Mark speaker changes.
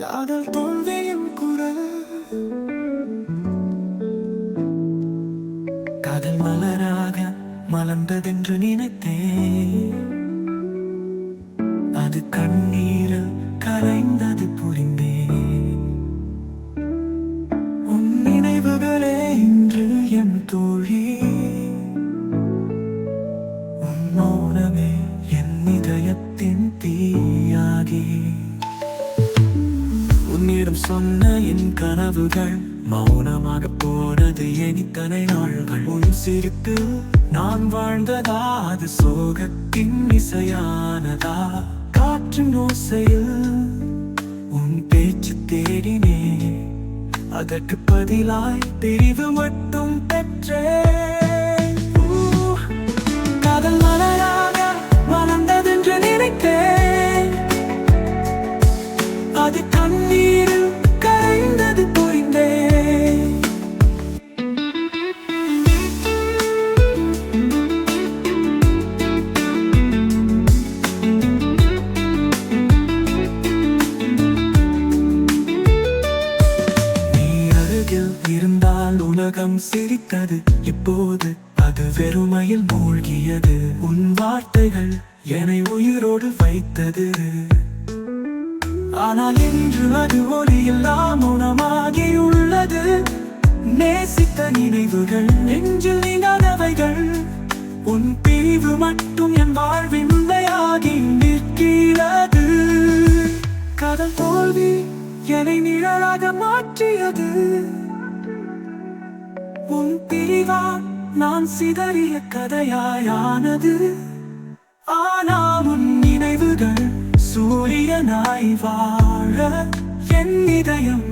Speaker 1: காதல் தோல்வியும் குரல், காதல் மலராக மலர்ந்ததென்று நினைத்தேன். அது கண்ணீரில் கரைந்தது புரிந்தேன். உன் நினைவுகளே இன்று என் தோழி, உன் மௌனமே என் இதயத்தின் தீயாகி. உன்னிடம் சொன்ன என் கனவுகள் மௌனமாக போனது என் இத்தனை நாள்கள். உன் சிரிப்பு நான் வாழ்ந்ததா, அது சோகத்தின் இசையானதா? காற்றின் ஓசையில் உன் பேச்சு தேடினே, அதற்கு பதிலாய் பிரிவு மட்டும் பெற்றேன். காதல் மலராக மலர்ந்ததென்று நினைத்தேன். அது கண்ணீரில் கரைந்தது புரிந்தேன். நீ அருகில் இருந்தால் உலகம் சிரித்தது, இப்போது அது வெறுமையில் மூழ்கியது. உன் வார்த்தைகள் என்னை உயிரோடு வைத்தது, ஆனால் இன்று அது ஒளியில்லா மௌனமாகியுள்ளது. நேசித்த நினைவுகள் நெஞ்சில் நீங்காதவைகள், உன் பிரிவு மட்டும் என் வாழ்வின் உண்மையாகி நிற்கிறது. காதல் தோல்வி என்னை நிழலாக மாற்றியது, உன் பிரிவா நான் சிதறிய கதையாயானது. ஆனால் உன் நினைவுகள் சூரியனாய் வாழ என் இதயம்